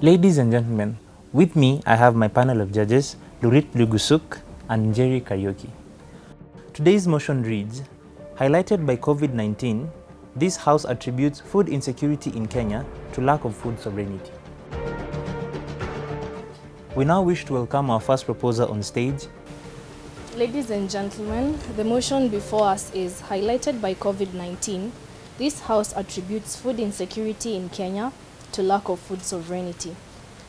Ladies and gentlemen, with me I have my panel of judges, Lurit Lugusuk and Njeri Karaoke. Today's motion reads, highlighted by COVID-19, this House attributes food insecurity in Kenya to lack of food sovereignty. We now wish to welcome our first proposer on stage. Ladies and gentlemen, the motion before us is highlighted by COVID-19. This House attributes food insecurity in Kenya to lack of food sovereignty.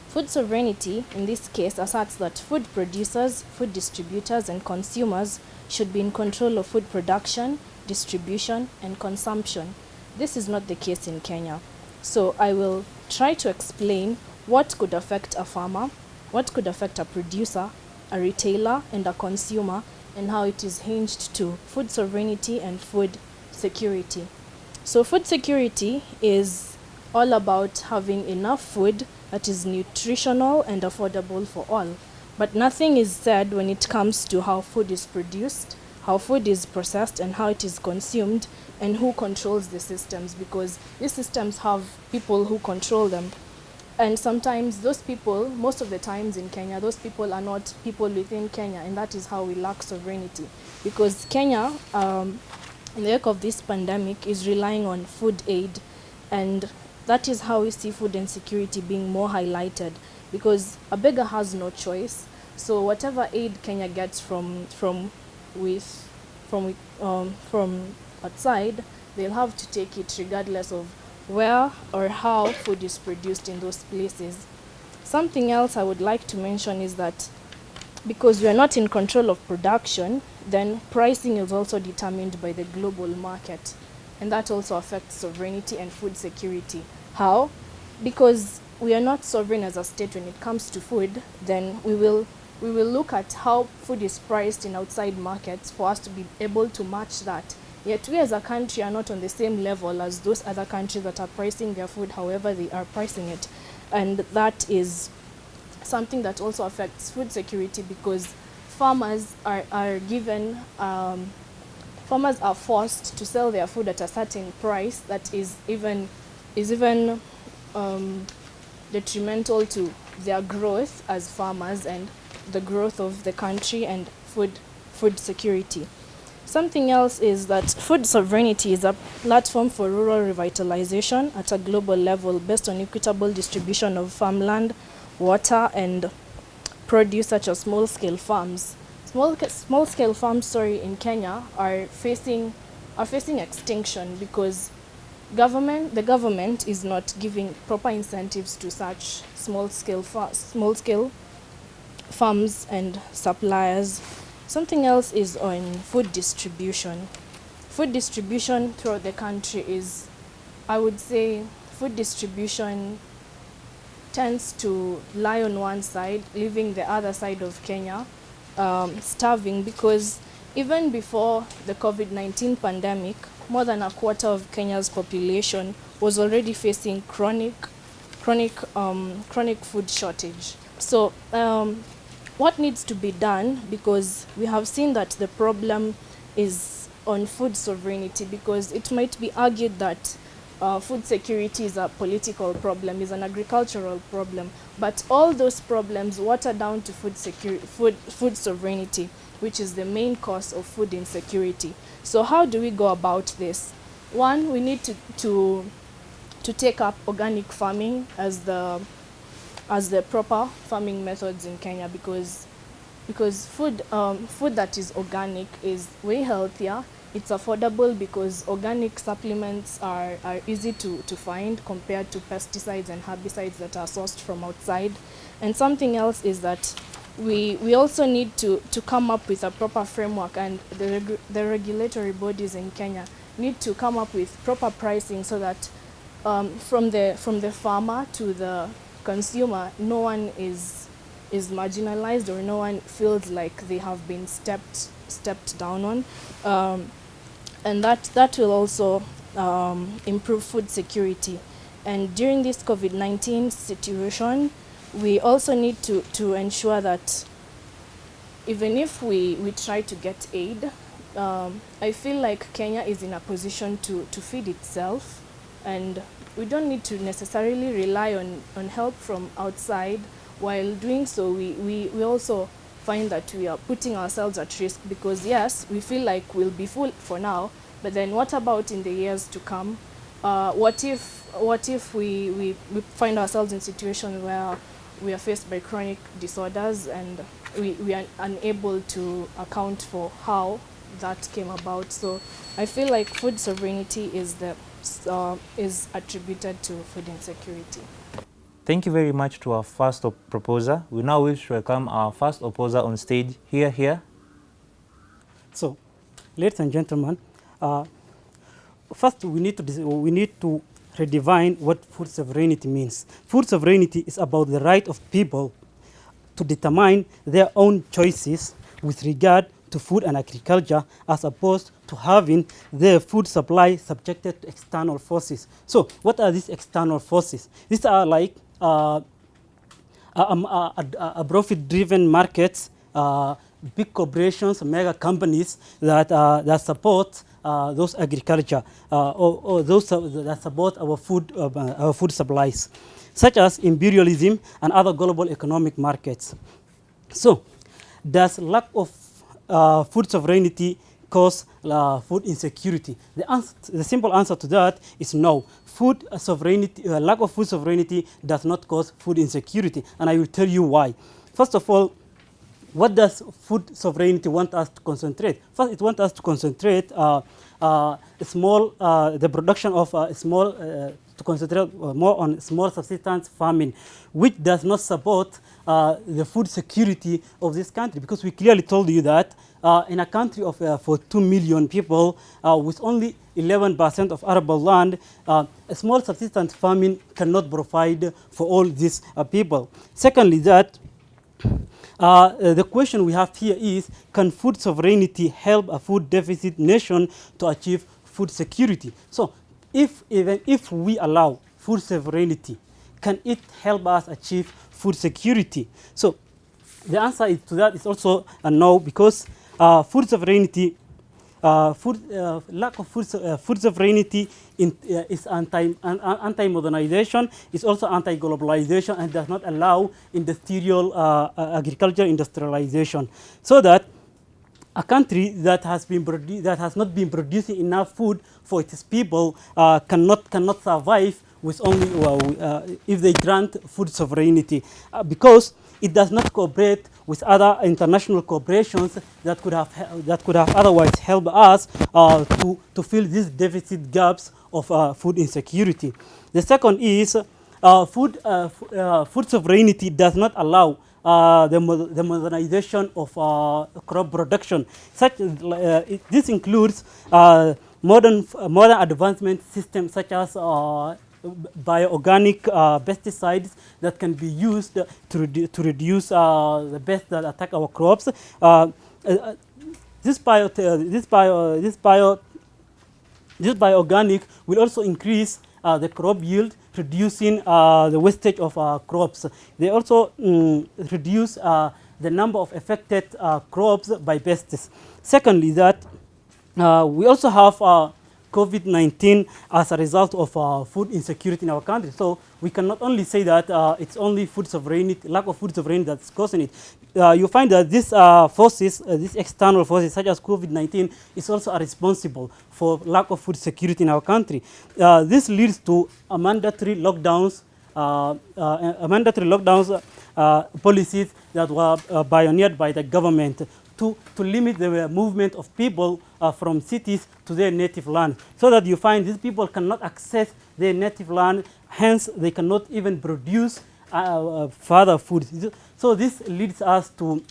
Food sovereignty, in this case, asserts that food producers, food distributors, and consumers should be in control of food production, distribution, and consumption. This is not the case in Kenya. So I will try to explain what could affect a farmer, what could affect a producer, a retailer, and a consumer, and how it is hinged to food sovereignty and food security. So food security is all about having enough food that is nutritional and affordable for all. But nothing is said when it comes to how food is produced, how food is processed, and how it is consumed, and who controls the systems, because these systems have people who control them. And sometimes those people, most of the times in Kenya, those people are not people within Kenya, and that is how we lack sovereignty. Because Kenya, in the wake of this pandemic, is relying on food aid, and that is how we see food insecurity being more highlighted, because a beggar has no choice. So whatever aid Kenya gets from outside, they'll have to take it regardless of where or how food is produced in those places. Something else I would like to mention is that because we are not in control of production, then pricing is also determined by the global market, and that also affects sovereignty and food security. How? Because we are not sovereign as a state when it comes to food, then we will look at how food is priced in outside markets for us to be able to match that. Yet we as a country are not on the same level as those other countries that are pricing their food however they are pricing it. And that is something that also affects food security, because farmers are given farmers are forced to sell their food at a certain price that is even detrimental to their growth as farmers and the growth of the country and food security. Something else is that food sovereignty is a platform for rural revitalization at a global level based on equitable distribution of farmland, water, and produce such as small-scale farms. Small-scale farms, in Kenya are facing extinction because the government is not giving proper incentives to such small-scale farms and suppliers. Something else is on food distribution. Food distribution throughout the country is, I would say, food distribution tends to lie on one side, leaving the other side of Kenya starving, because even before the COVID-19 pandemic, more than a quarter of Kenya's population was already facing chronic food shortage. So what needs to be done, because we have seen that the problem is on food sovereignty, because it might be argued that food security is a political problem, is an agricultural problem, but all those problems water down to food sovereignty, which is the main cause of food insecurity. So how do we go about this? One, we need to take up organic farming as the proper farming methods in Kenya, because food that is organic is way healthier. It's affordable because organic supplements are easy to find compared to pesticides and herbicides that are sourced from outside. And something else is that we also need to come up with a proper framework, and the regulatory bodies in Kenya need to come up with proper pricing so that from the farmer to the consumer, no one is marginalized, or no one feels like they have been stepped down on, and that will also improve food security. And during this COVID-19 situation, we also need to ensure that even if we try to get aid, I feel like Kenya is in a position to feed itself. and we don't need to necessarily rely on help from outside. While doing so, we also find that we are putting ourselves at risk, because yes, we feel like we'll be full for now, but then what about in the years to come? What if we find ourselves in situations where we are faced by chronic disorders and we are unable to account for how that came about? So I feel like food sovereignty is attributed to food insecurity. Thank you very much to our first proposer. We now wish to welcome our first opposer on stage. Here. So, ladies and gentlemen, first we need to redefine what food sovereignty means. Food sovereignty is about the right of people to determine their own choices with regard to food and agriculture, as opposed to having their food supply subjected to external forces. So what are these external forces? These are like profit-driven markets, big corporations, mega companies that support those agriculture or those that support our food supplies, such as imperialism and other global economic markets. So, does lack of food sovereignty cause food insecurity? The simple answer to that is no. Food sovereignty, lack of food sovereignty does not cause food insecurity, and I will tell you why. First of all, what does food sovereignty want us to concentrate? First, it wants us to concentrate the production of to concentrate more on small subsistence farming, which does not support the food security of this country, because we clearly told you that in a country of for 2 million people with only 11% of arable land, a small subsistence farming cannot provide for all these people. Secondly, that the question we have here is, can food sovereignty help a food deficit nation to achieve food security? So, even if we allow food sovereignty, can it help us achieve food security? So, the answer to that is also a no, because food sovereignty, lack of food sovereignty is anti-modernization, is also anti-globalization, and does not allow industrial agriculture industrialization. So that a country that has not been producing enough food for its people cannot survive with only if they grant food sovereignty, because it does not cooperate with other international corporations that could have otherwise helped us to fill these deficit gaps of food insecurity. The second is food sovereignty does not allow the modernization of crop production. This includes modern advancement systems such as bioorganic pesticides that can be used to reduce the pests that attack our crops. This bioorganic will also increase the crop yield, reducing the wastage of crops. They also reduce the number of affected crops by pests. Secondly, that we also have COVID-19 as a result of food insecurity in our country. So we cannot only say that it's only food sovereignty, lack of food sovereignty that's causing it. You find that these forces, these external forces such as COVID-19 is also responsible for lack of food security in our country. This leads to mandatory lockdowns, policies that were pioneered by the government to limit the movement of people from cities to their native land, so that you find these people cannot access their native land, hence they cannot even produce further food. So this leads us to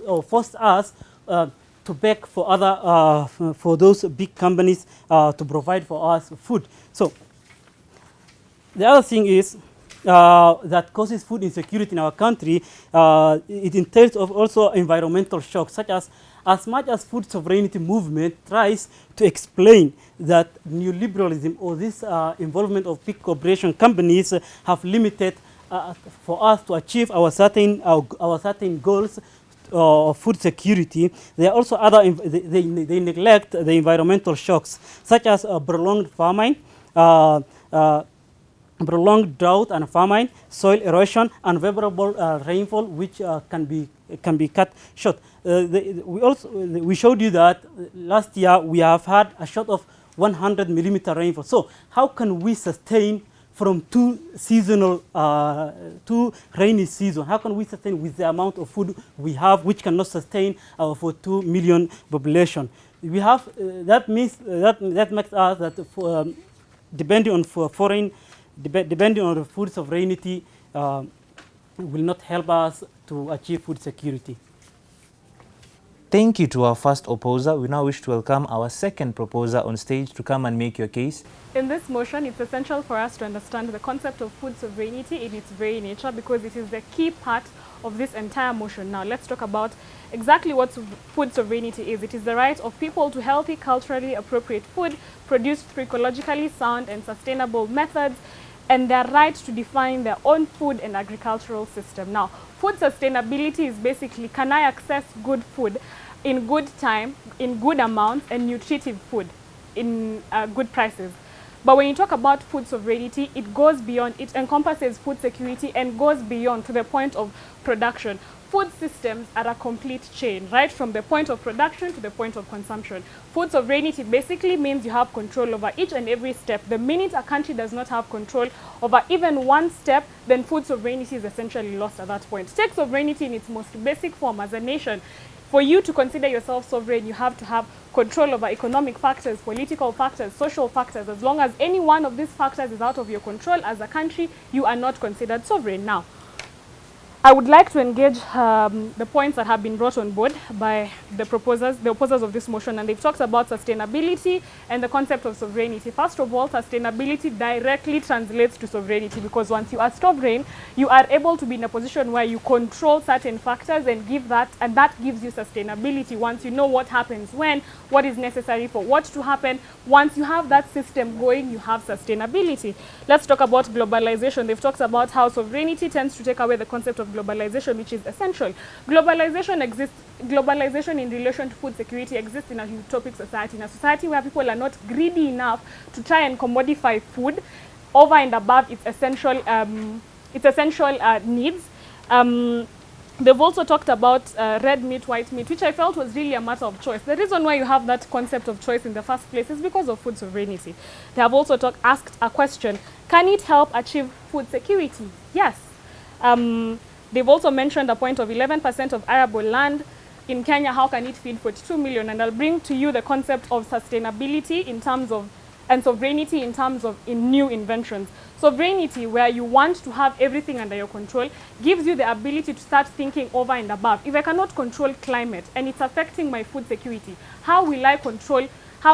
or force us to beg for other for those big companies to provide for us food. So the other thing is that causes food insecurity in our country. It entails also environmental shocks, such as much as food sovereignty movement tries to explain that neoliberalism or this involvement of big corporation companies have limited for us to achieve our certain goals of food security, there are also other, they neglect the environmental shocks, such as prolonged famine, prolonged drought and famine, soil erosion, unfavorable rainfall, which can be cut short. We showed you that last year we have had a short of 100 millimeter rainfall. So how can we sustain from two rainy season? How can we sustain with the amount of food we have, which cannot sustain for 2 million population? We have that means that makes us that depending on depending on the food sovereignty will not help us to achieve food security. Thank you to our first opposer. We now wish to welcome our second proposer on stage to come and make your case. In this motion, it's essential for us to understand the concept of food sovereignty in its very nature, because it is the key part of this entire motion. Now, let's talk about exactly what food sovereignty is. It is the right of people to healthy, culturally appropriate food produced through ecologically sound and sustainable methods, and their right to define their own food and agricultural system. Now, food sustainability is basically, can I access good food in good time, in good amounts, and nutritive food in good prices? But when you talk about food sovereignty, it goes beyond, it encompasses food security and goes beyond to the point of production. Food systems are a complete chain, right from the point of production to the point of consumption. Food sovereignty basically means you have control over each and every step. The minute a country does not have control over even one step, then food sovereignty is essentially lost at that point. Take sovereignty in its most basic form as a nation. For you to consider yourself sovereign, you have to have control over economic factors, political factors, social factors. As long as any one of these factors is out of your control as a country, you are not considered sovereign. Now, I would like to engage the points that have been brought on board by the opposers of this motion, and they've talked about sustainability and the concept of sovereignty. First of all, sustainability directly translates to sovereignty, because once you are sovereign, you are able to be in a position where you control certain factors and that gives you sustainability. Once you know what happens when, what is necessary for what to happen, once you have that system going, you have sustainability. Let's talk about globalization. They've talked about how sovereignty tends to take away the concept of globalization, which is essential. Globalization in relation to food security exists in a utopic society, in a society where people are not greedy enough to try and commodify food over and above its essential needs. They've also talked about red meat, white meat, which I felt was really a matter of choice. The reason why you have that concept of choice in the first place is because of food sovereignty. They have also asked a question, can it help achieve food security? Yes. They've also mentioned a point of 11% of arable land in Kenya. How can it feed 42 million? And I'll bring to you the concept of sustainability in terms of, and sovereignty in terms of new inventions. Sovereignty, where you want to have everything under your control, gives you the ability to start thinking over and above. If I cannot control climate and it's affecting my food security, how will I control,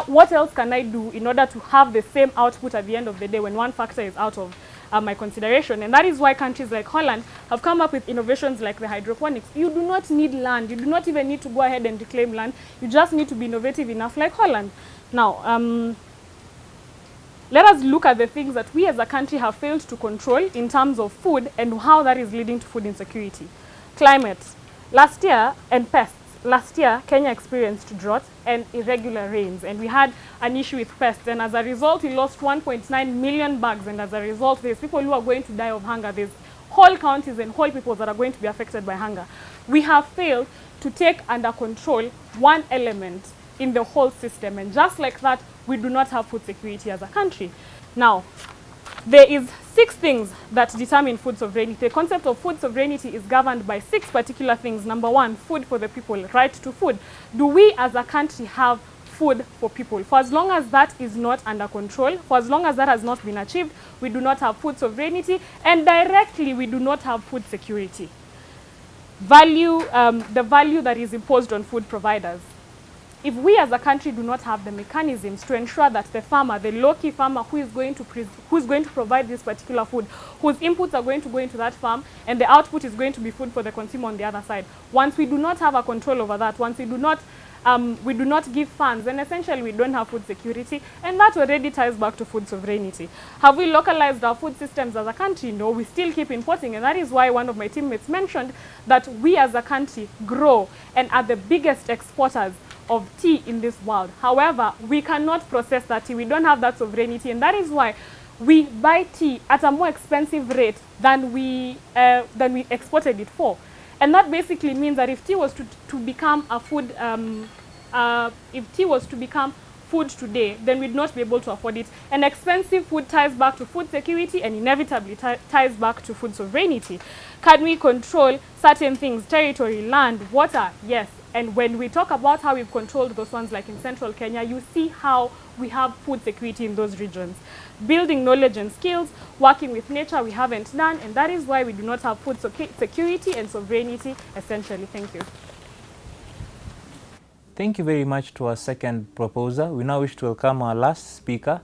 what else can I do in order to have the same output at the end of the day when one factor is out of my consideration? And that is why countries like Holland have come up with innovations like the hydroponics. You do not need land. You do not even need to go ahead and reclaim land. You just need to be innovative enough like Holland. Now, let us look at the things that we as a country have failed to control in terms of food and how that is leading to food insecurity. Climate. Last year, and pests. Last year, Kenya experienced drought and irregular rains, and we had an issue with pests, and as a result, we lost 1.9 million bags, and as a result, there's people who are going to die of hunger. There's whole counties and whole people that are going to be affected by hunger. We have failed to take under control one element in the whole system, and just like that, we do not have food security as a country. Now, there is 6 things that determine food sovereignty. The concept of food sovereignty is governed by 6 particular things. Number 1, food for the people, right to food. Do we as a country have food for people? For as long as that is not under control, for as long as that has not been achieved, we do not have food sovereignty, and directly we do not have food security. Value, the value that is imposed on food providers. If we as a country do not have the mechanisms to ensure that the farmer, the low-key farmer who is going to provide this particular food, whose inputs are going to go into that farm, and the output is going to be food for the consumer on the other side, once we do not have a control over that, once we do not we do not give funds, then essentially we don't have food security, and that already ties back to food sovereignty. Have we localized our food systems as a country? No, we still keep importing, and that is why one of my teammates mentioned that we as a country grow and are the biggest exporters of tea in this world. However, we cannot process that tea. We don't have that sovereignty, and that is why we buy tea at a more expensive rate than we exported it for. And that basically means that if tea was to become a food, if tea was to become food today, then we'd not be able to afford it. And expensive food ties back to food security and inevitably ties back to food sovereignty. Can we control certain things, territory, land, water? Yes. And when we talk about how we've controlled those ones, like in central Kenya, you see how we have food security in those regions. Building knowledge and skills, working with nature, we haven't done, and that is why we do not have food security and sovereignty, essentially. Thank you. Thank you very much to our second proposer. We now wish to welcome our last speaker,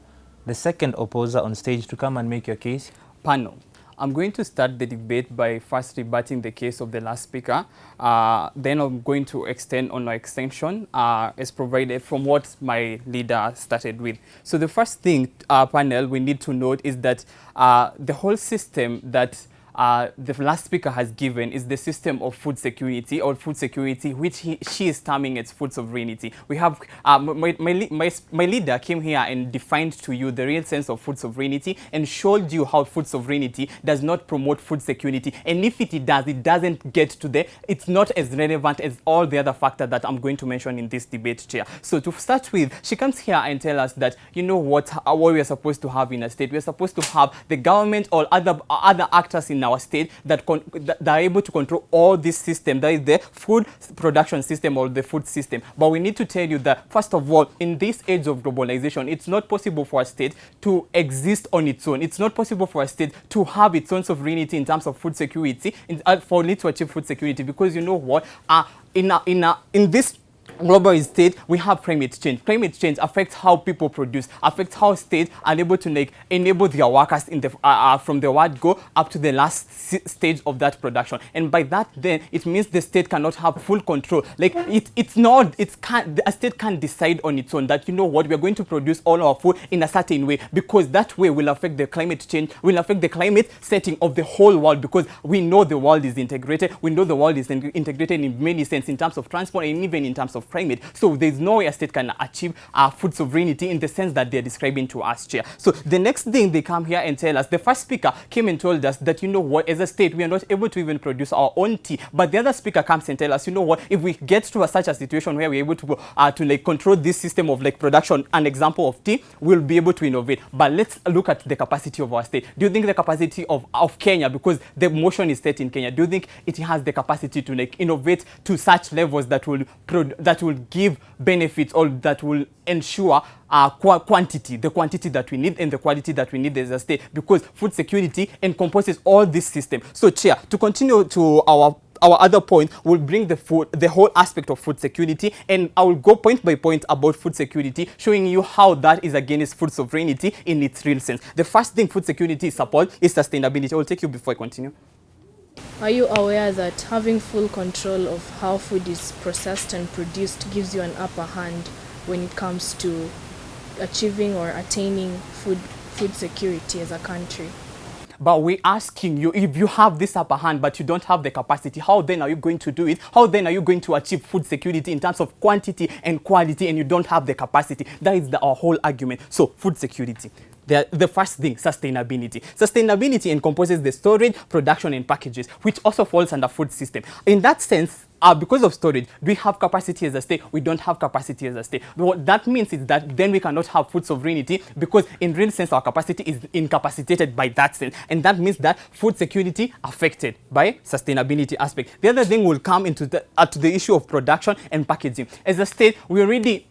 the second opposer on stage, to come and make your case. Panel. I'm going to start the debate by first rebutting the case of the last speaker. Then I'm going to extend on my extension as provided from what my leader started with. So the first thing, panel, we need to note is that the whole system that the last speaker has given is the system of food security, or food security, which she is terming as food sovereignty. We have, my leader came here and defined to you the real sense of food sovereignty and showed you how food sovereignty does not promote food security. And if it does, it doesn't get to there. It's not as relevant as all the other factors that I'm going to mention in this debate, Chair. So to start with, she comes here and tells us that, you know what we are supposed to have in a state. We are supposed to have the government or other actors in our state that are able to control all this system, that is the food production system or the food system. But we need to tell you that, first of all, in this age of globalization, it's not possible for a state to exist on its own. It's not possible for a state to have its own sovereignty in terms of food security, for it to achieve food security, because you know what, in this global state, we have climate change. Climate change affects how people produce, affects how states are able to enable their workers in the from the word go up to the last stage of that production. And by that, then it means the state cannot have full control. Like a state can't decide on its own that, you know what, we are going to produce all our food in a certain way, because that way will affect the climate change, will affect the climate setting of the whole world, because we know the world is integrated. We know the world is integrated in many sense, in terms of transport and even in terms of climate. So there's no way a state can achieve food sovereignty in the sense that they're describing to us, Chair. So the next thing they come here and tell us, the first speaker came and told us that, you know what, as a state, we are not able to even produce our own tea. But the other speaker comes and tells us, you know what, if we get to such a situation where we're able to control this system of production, an example of tea, we'll be able to innovate. But let's look at the capacity of our state. Do you think the capacity of Kenya, because the motion is set in Kenya, do you think it has the capacity to innovate to such levels that will give benefits, or that will ensure quantity, the quantity that we need and the quality that we need as a state? Because food security encompasses all this system. So, Chair, to continue to our other point, will bring the whole aspect of food security, and I will go point by point about food security, showing you how that is against food sovereignty in its real sense. The first thing food security support is sustainability. I will take you before I continue. Are you aware that having full control of how food is processed and produced gives you an upper hand when it comes to achieving or attaining food security as a country? But we're asking you, if you have this upper hand but you don't have the capacity, how then are you going to do it? How then are you going to achieve food security in terms of quantity and quality, and you don't have the capacity? That is our whole argument. So, food security. The first thing, sustainability. Sustainability encompasses the storage, production, and packages, which also falls under food system. In that sense, because of storage, do we have capacity as a state? We don't have capacity as a state. What that means is that then we cannot have food sovereignty, because in real sense our capacity is incapacitated by that sense. And that means that food security affected by sustainability aspect. The other thing will come into to the issue of production and packaging. As a state, we already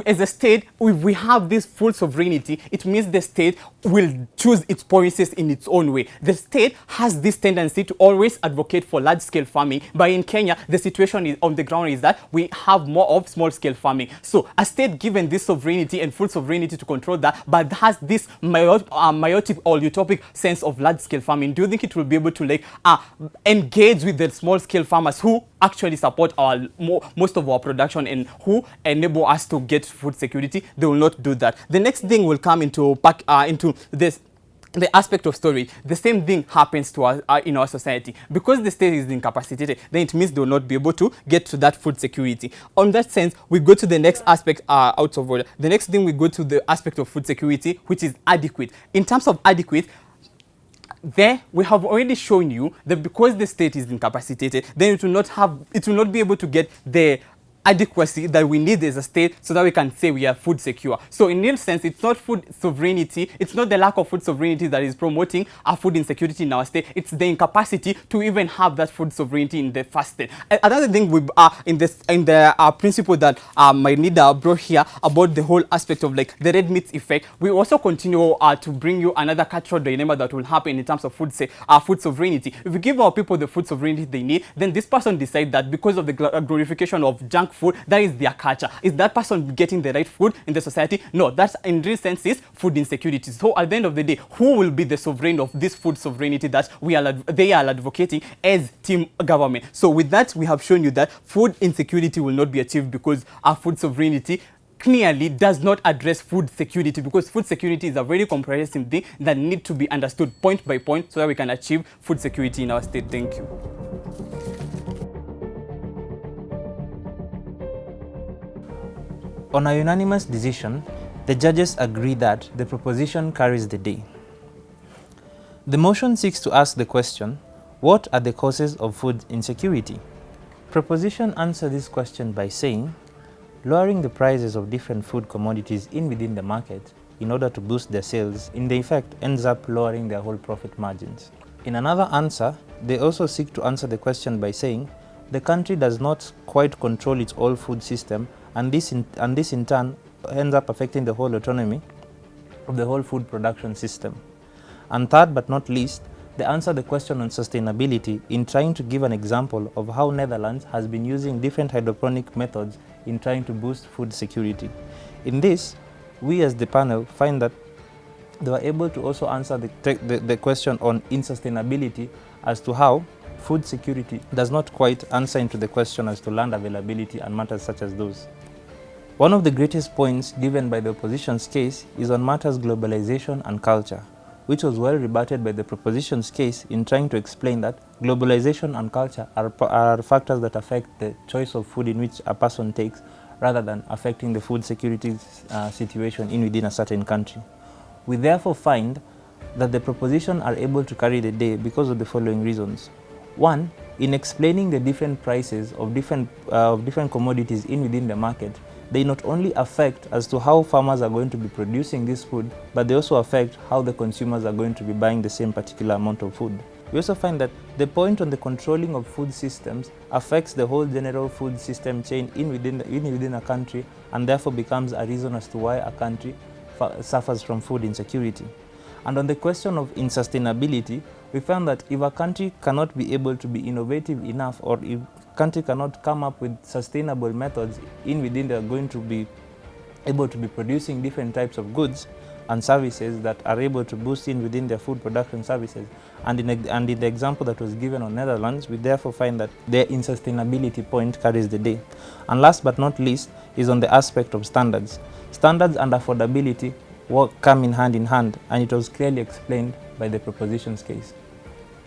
as a state, if we have this full sovereignty, it means the state will choose its policies in its own way. The state has this tendency to always advocate for large-scale farming, but in Kenya, the situation is on the ground is that we have more of small-scale farming. So a state given this sovereignty and full sovereignty to control that, but has this myopic or utopic sense of large-scale farming, do you think it will be able to engage with the small-scale farmers who actually support our most of our production and who enable us to get food security, they will not do that. The next thing will come into this the aspect of storage. The same thing happens to us in our society. Because the state is incapacitated, then it means they will not be able to get to that food security. On that sense, we go to the next aspect out of order. The next thing we go to the aspect of food security, which is adequate. In terms of adequate, there we have already shown you that because the state is incapacitated, then it will not be able to get the adequacy that we need as a state so that we can say we are food secure. So in real sense, it's not food sovereignty, it's not the lack of food sovereignty that is promoting our food insecurity in our state, it's the incapacity to even have that food sovereignty in the first state. Another thing we in the principle that my leader brought here about the whole aspect of like the red meat effect, we also continue to bring you another cultural dilemma that will happen in terms of food sovereignty. If we give our people the food sovereignty they need, then this person decides that because of the glorification of junk food, that is their culture. Is that person getting the right food in the society? No, that's in real sense is food insecurity. So at the end of the day, who will be the sovereign of this food sovereignty that they are advocating as team government? So with that, we have shown you that food insecurity will not be achieved because our food sovereignty clearly does not address food security, because food security is a very comprehensive thing that needs to be understood point by point so that we can achieve food security in our state. Thank you. On a unanimous decision, the judges agree that the proposition carries the day. The motion seeks to ask the question, what are the causes of food insecurity? Proposition answers this question by saying, lowering the prices of different food commodities within the market in order to boost their sales, in the effect ends up lowering their whole profit margins. In another answer, they also seek to answer the question by saying, the country does not quite control its whole food system, and this in turn ends up affecting the whole autonomy of the whole food production system. And third but not least, they answer the question on sustainability in trying to give an example of how Netherlands has been using different hydroponic methods in trying to boost food security. In this, we as the panel find that they were able to also answer the question on insustainability as to how food security does not quite answer into the question as to land availability and matters such as those. One of the greatest points given by the opposition's case is on matters globalization and culture, which was well rebutted by the proposition's case in trying to explain that globalization and culture are factors that affect the choice of food in which a person takes rather than affecting the food security situation within a certain country. We therefore find that the proposition are able to carry the day because of the following reasons. One, in explaining the different prices of different commodities within the market, they not only affect as to how farmers are going to be producing this food, but they also affect how the consumers are going to be buying the same particular amount of food. We also find that the point on the controlling of food systems affects the whole general food system chain within a country, and therefore becomes a reason as to why a country suffers from food insecurity. And on the question of insustainability, we found that if a country cannot be able to be innovative enough, or if a country cannot come up with sustainable methods within they are going to be able to be producing different types of goods and services that are able to boost within their food production services. And in the example that was given on Netherlands, we therefore find that their insustainability point carries the day. And last but not least is on the aspect of standards. Standards and affordability come in hand, and it was clearly explained by the proposition's case.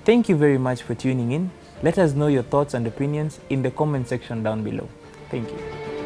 Thank you very much for tuning in. Let us know your thoughts and opinions in the comment section down below. Thank you.